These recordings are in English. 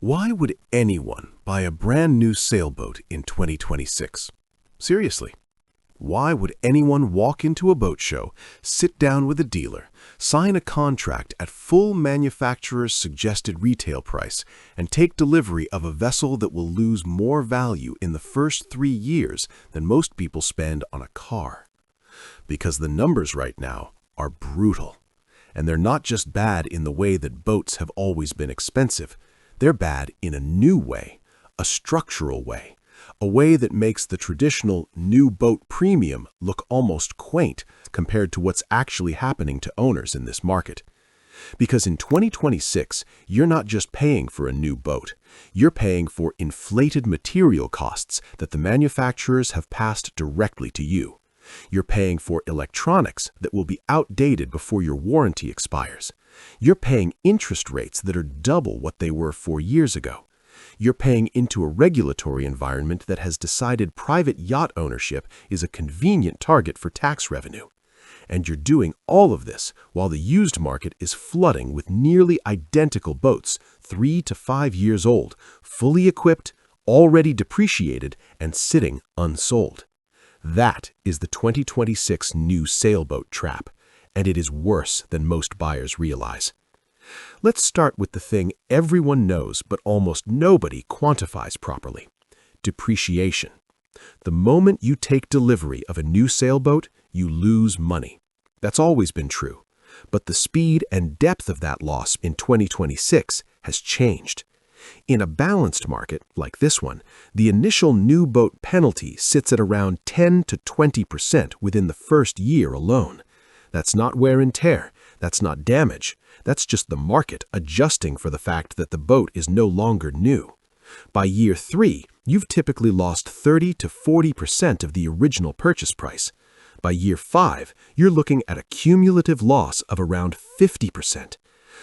Why would anyone buy a brand new sailboat in 2026? Seriously, why would anyone walk into a boat show, sit down with a dealer, sign a contract at full manufacturer's suggested retail price, and take delivery of a vessel that will lose more value in the first 3 years than most people spend on a car? Because the numbers right now are brutal. And they're not just bad in the way that boats have always been expensive. They're bad in a new way, a structural way, a way that makes the traditional new boat premium look almost quaint compared to what's actually happening to owners in this market. Because in 2026, you're not just paying for a new boat, you're paying for inflated material costs that the manufacturers have passed directly to you. You're paying for electronics that will be outdated before your warranty expires. You're paying interest rates that are double what they were 4 years ago. You're paying into a regulatory environment that has decided private yacht ownership is a convenient target for tax revenue. And you're doing all of this while the used market is flooding with nearly identical boats, 3 to 5 years old, fully equipped, already depreciated, and sitting unsold. That is the 2026 new sailboat trap, and it is worse than most buyers realize. Let's start with the thing everyone knows but almost nobody quantifies properly: depreciation. The moment you take delivery of a new sailboat, you lose money. That's always been true, but the speed and depth of that loss in 2026 has changed. In a balanced market like this one, the initial new boat penalty sits at around 10 to 20% within the first year alone. That's not wear and tear, that's not damage, that's just the market adjusting for the fact that the boat is no longer new. By year 3, you've typically lost 30 to 40% of the original purchase price. By year 5, you're looking at a cumulative loss of around 50%.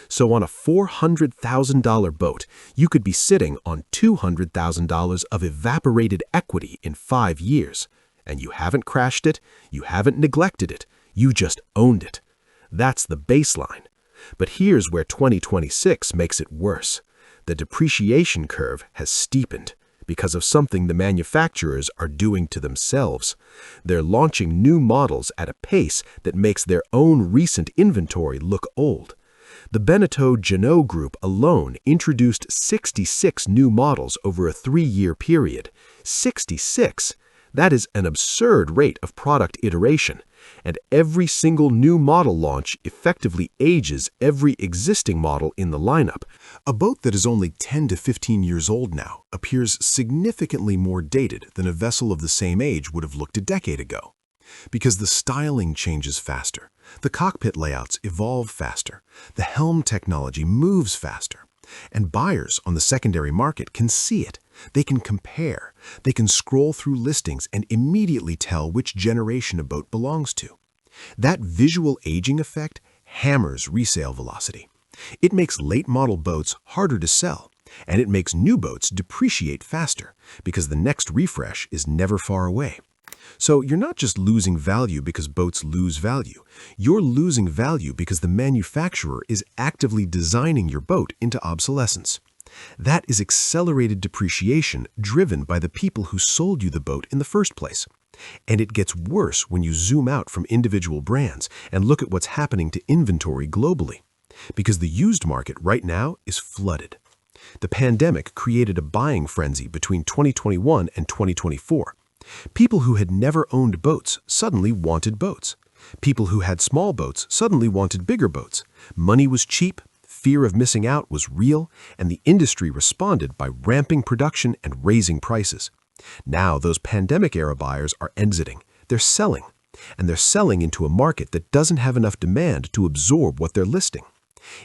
So on a $400,000 boat, you could be sitting on $200,000 of evaporated equity in 5 years. And you haven't crashed it, you haven't neglected it, you just owned it. That's the baseline. But here's where 2026 makes it worse. The depreciation curve has steepened because of something the manufacturers are doing to themselves. They're launching new models at a pace that makes their own recent inventory look old. The Bénéteau-Jeanneau Group alone introduced 66 new models over a 3-year period. 66! That is an absurd rate of product iteration, and every single new model launch effectively ages every existing model in the lineup. A boat that is only 10 to 15 years old now appears significantly more dated than a vessel of the same age would have looked a decade ago. Because the styling changes faster, the cockpit layouts evolve faster, the helm technology moves faster, and buyers on the secondary market can see it. They can compare, they can scroll through listings and immediately tell which generation a boat belongs to. That visual aging effect hammers resale velocity. It makes late-model boats harder to sell, and it makes new boats depreciate faster because the next refresh is never far away. So you're not just losing value because boats lose value. You're losing value because the manufacturer is actively designing your boat into obsolescence. That is accelerated depreciation driven by the people who sold you the boat in the first place. And it gets worse when you zoom out from individual brands and look at what's happening to inventory globally. Because the used market right now is flooded. The pandemic created a buying frenzy between 2021 and 2024. People who had never owned boats suddenly wanted boats. People who had small boats suddenly wanted bigger boats. Money was cheap, fear of missing out was real, and the industry responded by ramping production and raising prices. Now those pandemic-era buyers are exiting. They're selling. And they're selling into a market that doesn't have enough demand to absorb what they're listing.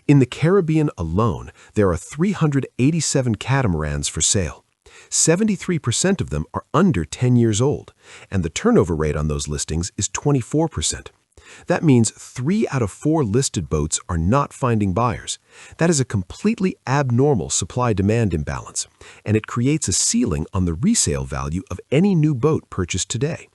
In the Caribbean alone, there are 387 catamarans for sale. 73% of them are under 10 years old, and the turnover rate on those listings is 24%. That means 3 out of 4 listed boats are not finding buyers. That is a completely abnormal supply-demand imbalance, and it creates a ceiling on the resale value of any new boat purchased today.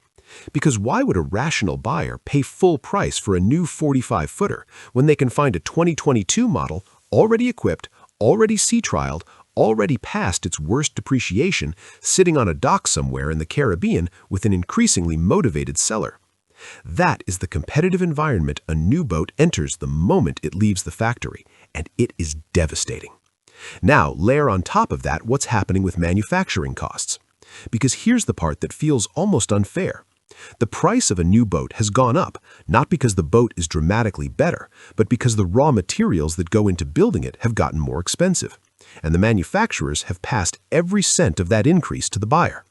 Because why would a rational buyer pay full price for a new 45-footer when they can find a 2022 model already equipped, already sea-trialed, already past its worst depreciation, sitting on a dock somewhere in the Caribbean with an increasingly motivated seller. That is the competitive environment a new boat enters the moment it leaves the factory, and it is devastating. Now, layer on top of that what's happening with manufacturing costs. Because here's the part that feels almost unfair. The price of a new boat has gone up, not because the boat is dramatically better, but because the raw materials that go into building it have gotten more expensive. And the manufacturers have passed every cent of that increase to the buyer.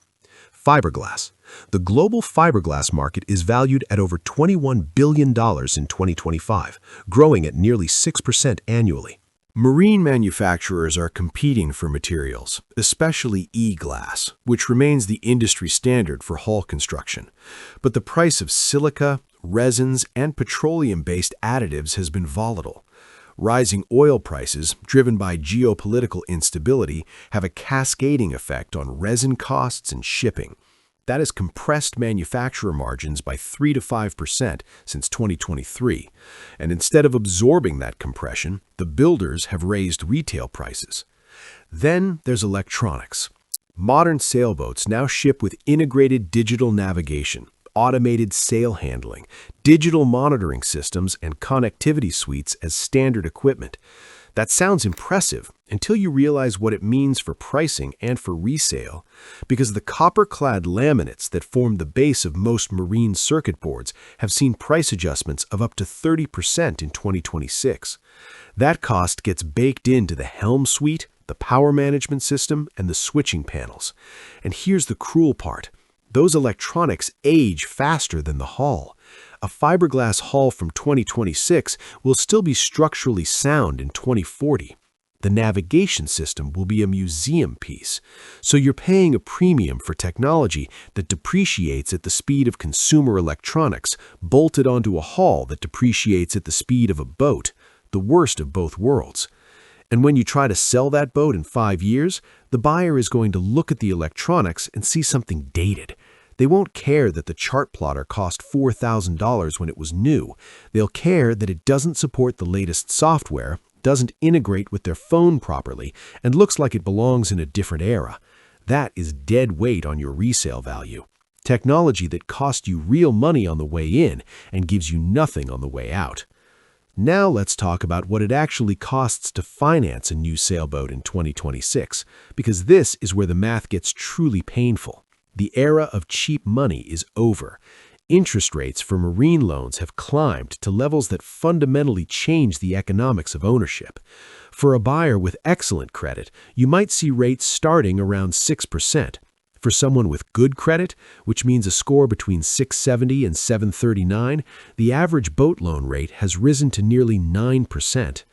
Fiberglass. The global fiberglass market is valued at over $21 billion in 2025, growing at nearly 6% annually. Marine manufacturers are competing for materials, especially E-glass, which remains the industry standard for hull construction. But the price of silica, resins, and petroleum-based additives has been volatile. Rising oil prices, driven by geopolitical instability, have a cascading effect on resin costs and shipping. That has compressed manufacturer margins by 3 to 5% since 2023. And instead of absorbing that compression, the builders have raised retail prices. Then there's electronics. Modern sailboats now ship with integrated digital navigation, automated sail handling, digital monitoring systems, and connectivity suites as standard equipment. That sounds impressive until you realize what it means for pricing and for resale, because the copper-clad laminates that form the base of most marine circuit boards have seen price adjustments of up to 30% in 2026. That cost gets baked into the helm suite, the power management system, and the switching panels. And here's the cruel part. Those electronics age faster than the hull. A fiberglass hull from 2026 will still be structurally sound in 2040. The navigation system will be a museum piece. So you're paying a premium for technology that depreciates at the speed of consumer electronics, bolted onto a hull that depreciates at the speed of a boat, the worst of both worlds. And when you try to sell that boat in 5 years, the buyer is going to look at the electronics and see something dated. They won't care that the chart plotter cost $4,000 when it was new. They'll care that it doesn't support the latest software, doesn't integrate with their phone properly, and looks like it belongs in a different era. That is dead weight on your resale value. Technology that cost you real money on the way in and gives you nothing on the way out. Now let's talk about what it actually costs to finance a new sailboat in 2026, because this is where the math gets truly painful. The era of cheap money is over. Interest rates for marine loans have climbed to levels that fundamentally change the economics of ownership. For a buyer with excellent credit, you might see rates starting around 6%. For someone with good credit, which means a score between 670 and 739, the average boat loan rate has risen to nearly 9%.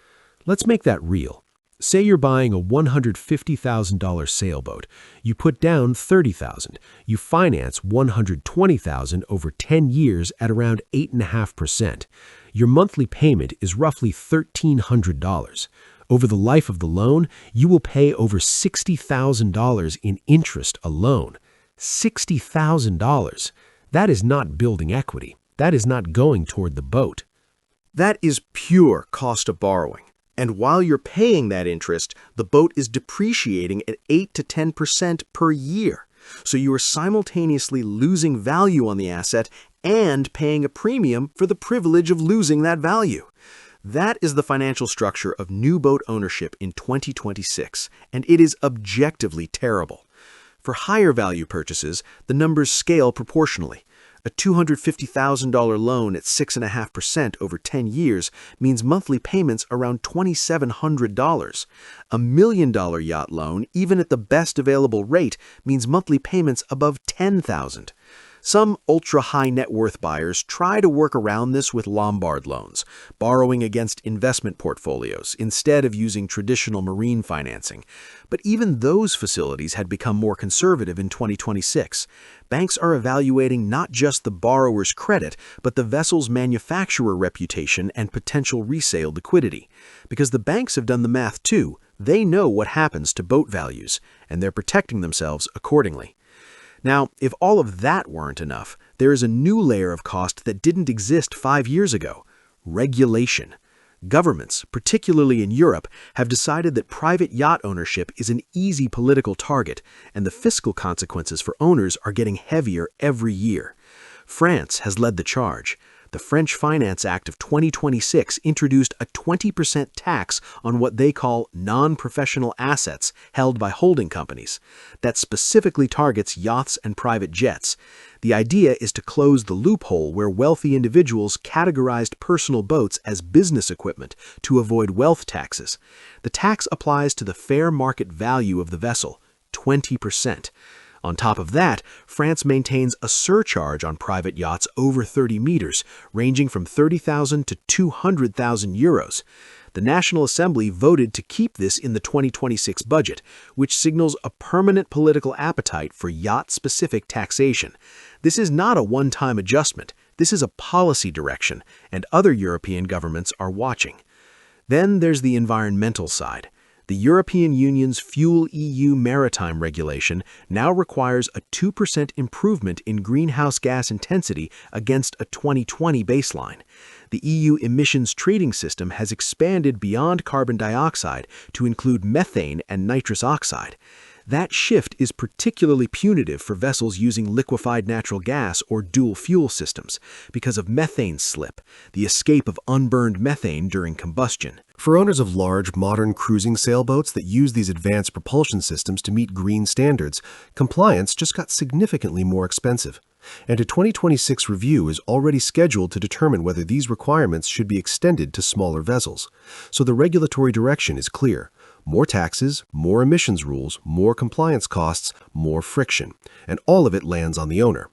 Let's make that real. Say you're buying a $150,000 sailboat. You put down $30,000. You finance $120,000 over 10 years at around 8.5%. Your monthly payment is roughly $1,300. Over the life of the loan, you will pay over $60,000 in interest alone. $60,000. That is not building equity. That is not going toward the boat. That is pure cost of borrowing. And while you're paying that interest, the boat is depreciating at 8 to 10% per year. So you are simultaneously losing value on the asset and paying a premium for the privilege of losing that value. That is the financial structure of new boat ownership in 2026, and it is objectively terrible. For higher value purchases, the numbers scale proportionally. A $250,000 loan at 6.5% over 10 years means monthly payments around $2,700. A $1 million yacht loan, even at the best available rate, means monthly payments above $10,000. Some ultra-high net worth buyers try to work around this with Lombard loans, borrowing against investment portfolios instead of using traditional marine financing. But even those facilities had become more conservative in 2026. Banks are evaluating not just the borrower's credit, but the vessel's manufacturer reputation and potential resale liquidity. Because the banks have done the math too, they know what happens to boat values, and they're protecting themselves accordingly. Now, if all of that weren't enough, there is a new layer of cost that didn't exist 5 years ago: regulation. Governments, particularly in Europe, have decided that private yacht ownership is an easy political target, and the fiscal consequences for owners are getting heavier every year. France has led the charge. The French Finance Act of 2026 introduced a 20% tax on what they call non-professional assets held by holding companies. That specifically targets yachts and private jets. The idea is to close the loophole where wealthy individuals categorized personal boats as business equipment to avoid wealth taxes. The tax applies to the fair market value of the vessel, 20%. On top of that, France maintains a surcharge on private yachts over 30 meters, ranging from 30,000 to 200,000 euros. The National Assembly voted to keep this in the 2026 budget, which signals a permanent political appetite for yacht-specific taxation. This is not a one-time adjustment. This is a policy direction, and other European governments are watching. Then there's the environmental side. The European Union's FuelEU Maritime regulation now requires a 2% improvement in greenhouse gas intensity against a 2020 baseline. The EU emissions trading system has expanded beyond carbon dioxide to include methane and nitrous oxide. That shift is particularly punitive for vessels using liquefied natural gas or dual fuel systems because of methane slip, the escape of unburned methane during combustion. For owners of large, modern cruising sailboats that use these advanced propulsion systems to meet green standards, compliance just got significantly more expensive. And a 2026 review is already scheduled to determine whether these requirements should be extended to smaller vessels. So the regulatory direction is clear. More taxes, more emissions rules, more compliance costs, more friction. And all of it lands on the owner.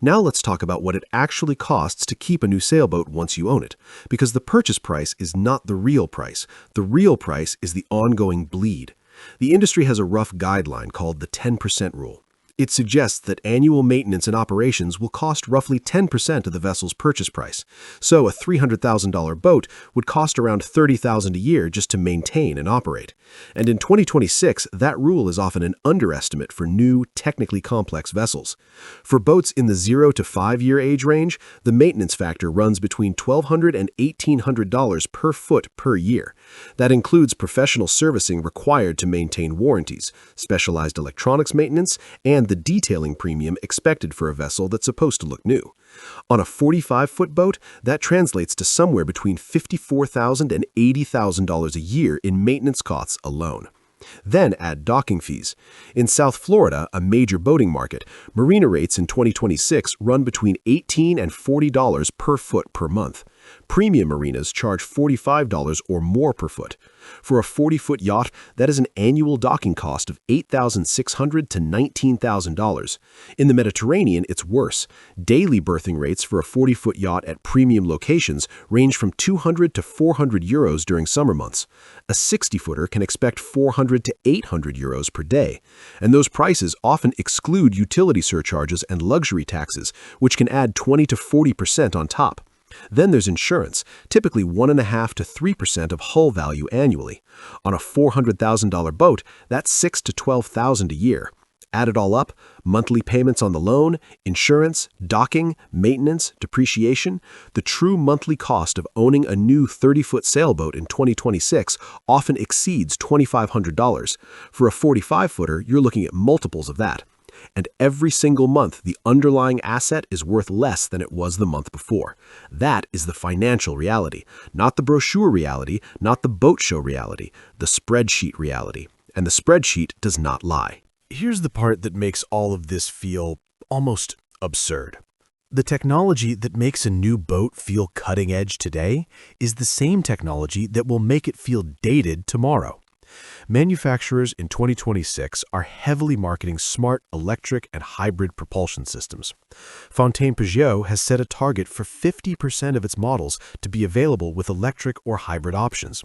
Now let's talk about what it actually costs to keep a new sailboat once you own it, because the purchase price is not the real price. The real price is the ongoing bleed. The industry has a rough guideline called the 10% rule. It suggests that annual maintenance and operations will cost roughly 10% of the vessel's purchase price. So a $300,000 boat would cost around $30,000 a year just to maintain and operate. And in 2026, that rule is often an underestimate for new, technically complex vessels. For boats in the 0 to 5 year age range, the maintenance factor runs between $1,200 and $1,800 per foot per year. That includes professional servicing required to maintain warranties, specialized electronics maintenance, and the detailing premium expected for a vessel that's supposed to look new. On a 45-foot boat, that translates to somewhere between $54,000 and $80,000 a year in maintenance costs alone. Then add docking fees. In South Florida, a major boating market, marina rates in 2026 run between $18 and $40 per foot per month. Premium marinas charge $45 or more per foot. For a 40-foot yacht, that is an annual docking cost of $8,600 to $19,000. In the Mediterranean, it's worse. Daily berthing rates for a 40-foot yacht at premium locations range from 200 to 400 euros during summer months. A 60-footer can expect 400 to 800 euros per day. And those prices often exclude utility surcharges and luxury taxes, which can add 20 to 40% on top. Then there's insurance, typically 1.5% to 3% of hull value annually. On a $400,000 boat, that's $6,000 to $12,000 a year. Add it all up, monthly payments on the loan, insurance, docking, maintenance, depreciation, the true monthly cost of owning a new 30-foot sailboat in 2026 often exceeds $2,500. For a 45-footer, you're looking at multiples of that. And every single month, the underlying asset is worth less than it was the month before. That is the financial reality, not the brochure reality, not the boat show reality, the spreadsheet reality. And the spreadsheet does not lie. Here's the part that makes all of this feel almost absurd. The technology that makes a new boat feel cutting edge today is the same technology that will make it feel dated tomorrow. Manufacturers in 2026 are heavily marketing smart electric and hybrid propulsion systems. Fontaine-Pajot has set a target for 50% of its models to be available with electric or hybrid options.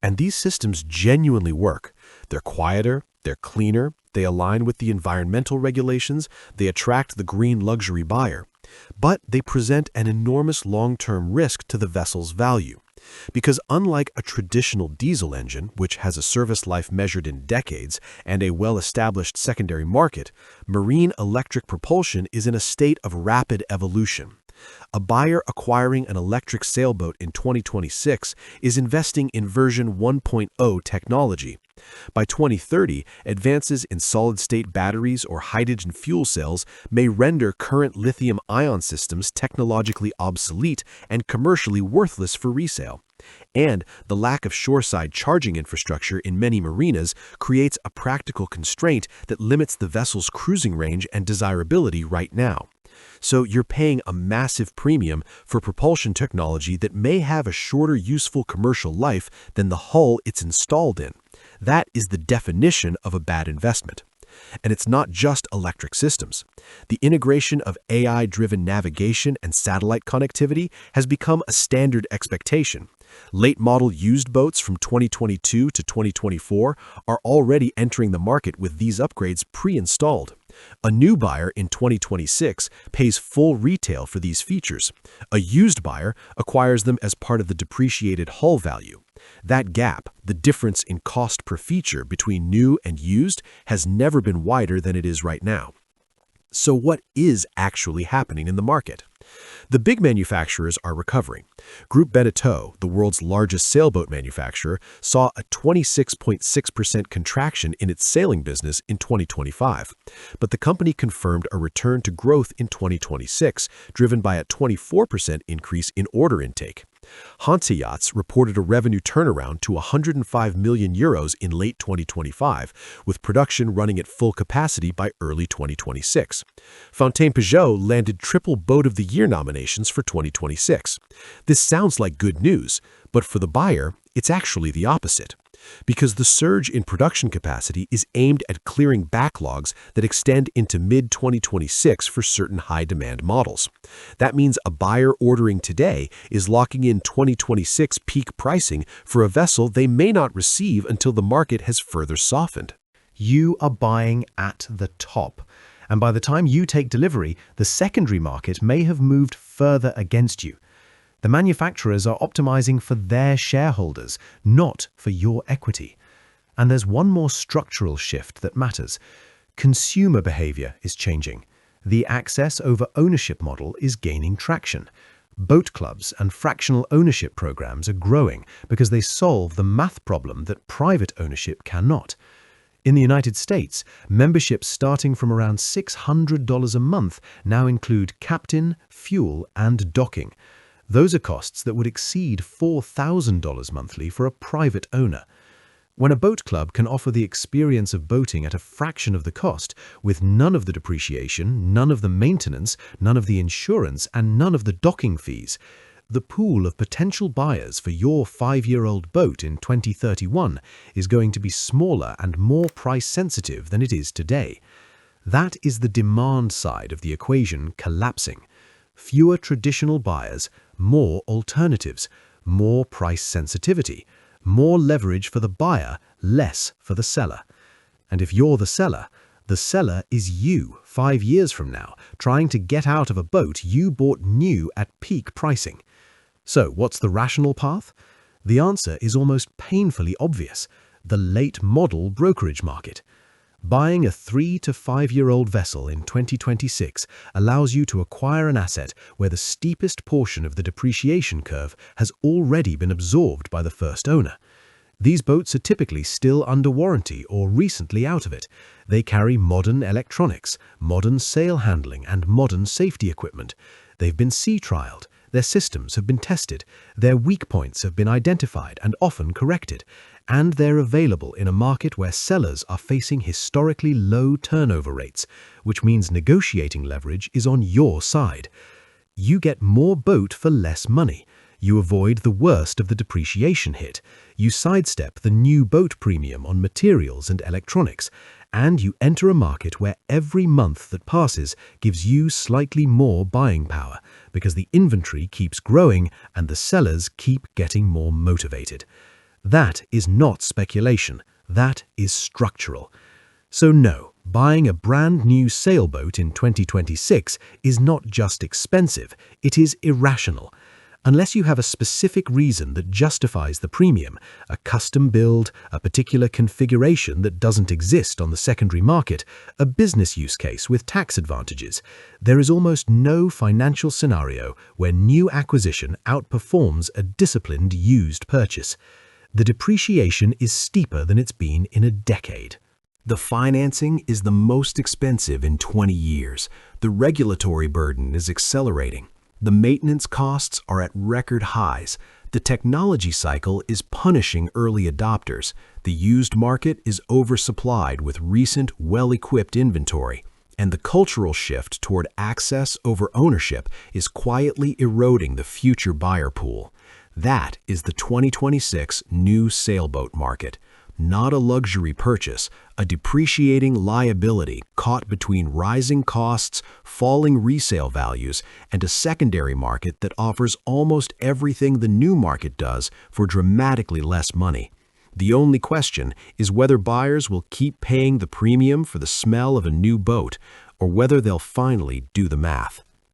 And these systems genuinely work. They're quieter, they're cleaner, they align with the environmental regulations, they attract the green luxury buyer. But they present an enormous long-term risk to the vessel's value. Because unlike a traditional diesel engine, which has a service life measured in decades and a well-established secondary market, marine electric propulsion is in a state of rapid evolution. A buyer acquiring an electric sailboat in 2026 is investing in version 1.0 technology. By 2030, advances in solid-state batteries or hydrogen fuel cells may render current lithium-ion systems technologically obsolete and commercially worthless for resale. And the lack of shoreside charging infrastructure in many marinas creates a practical constraint that limits the vessel's cruising range and desirability right now. So you're paying a massive premium for propulsion technology that may have a shorter useful commercial life than the hull it's installed in. That is the definition of a bad investment. And it's not just electric systems. The integration of AI-driven navigation and satellite connectivity has become a standard expectation. Late-model used boats from 2022 to 2024 are already entering the market with these upgrades pre-installed. A new buyer in 2026 pays full retail for these features. A used buyer acquires them as part of the depreciated hull value. That gap, the difference in cost per feature between new and used, has never been wider than it is right now. So what is actually happening in the market? The big manufacturers are recovering. Group Bénéteau, the world's largest sailboat manufacturer, saw a 26.6% contraction in its sailing business in 2025. But the company confirmed a return to growth in 2026, driven by a 24% increase in order intake. Hansa Yachts reported a revenue turnaround to 105 million euros in late 2025, with production running at full capacity by early 2026. Fontaine-Pajot landed triple Boat of the Year nominations for 2026. This sounds like good news, but for the buyer, it's actually the opposite. Because the surge in production capacity is aimed at clearing backlogs that extend into mid-2026 for certain high-demand models. That means a buyer ordering today is locking in 2026 peak pricing for a vessel they may not receive until the market has further softened. You are buying at the top. And by the time you take delivery, the secondary market may have moved further against you. The manufacturers are optimizing for their shareholders, not for your equity. And there's one more structural shift that matters. Consumer behavior is changing. The access over ownership model is gaining traction. Boat clubs and fractional ownership programs are growing because they solve the math problem that private ownership cannot. In the United States, memberships starting from around $600 a month now include captain, fuel, and docking. Those are costs that would exceed $4,000 monthly for a private owner. When a boat club can offer the experience of boating at a fraction of the cost, with none of the depreciation, none of the maintenance, none of the insurance, and none of the docking fees, the pool of potential buyers for your 5-year-old boat in 2031 is going to be smaller and more price-sensitive than it is today. That is the demand side of the equation collapsing. Fewer traditional buyers, more alternatives, more price sensitivity, more leverage for the buyer, less for the seller. And if you're the seller is you 5 years from now, trying to get out of a boat you bought new at peak pricing. So what's the rational path? The answer is almost painfully obvious: the late model brokerage market. Buying a 3 to 5-year-old vessel in 2026 allows you to acquire an asset where the steepest portion of the depreciation curve has already been absorbed by the first owner. These boats are typically still under warranty or recently out of it. They carry modern electronics, modern sail handling, and modern safety equipment. They've been sea-trialed. Their systems have been tested, their weak points have been identified and often corrected, and they're available in a market where sellers are facing historically low turnover rates, which means negotiating leverage is on your side. You get more boat for less money. You avoid the worst of the depreciation hit. You sidestep the new boat premium on materials and electronics, and you enter a market where every month that passes gives you slightly more buying power because the inventory keeps growing and the sellers keep getting more motivated. That is not speculation. That is structural. So no, buying a brand new sailboat in 2026 is not just expensive, it is irrational. Unless you have a specific reason that justifies the premium, a custom build, a particular configuration that doesn't exist on the secondary market, a business use case with tax advantages, there is almost no financial scenario where new acquisition outperforms a disciplined used purchase. The depreciation is steeper than it's been in a decade. The financing is the most expensive in 20 years. The regulatory burden is accelerating. The maintenance costs are at record highs. The technology cycle is punishing early adopters. The used market is oversupplied with recent, well-equipped inventory. And the cultural shift toward access over ownership is quietly eroding the future buyer pool. That is the 2026 new sailboat market. Not a luxury purchase, a depreciating liability caught between rising costs, falling resale values, and a secondary market that offers almost everything the new market does for dramatically less money. The only question is whether buyers will keep paying the premium for the smell of a new boat, or whether they'll finally do the math.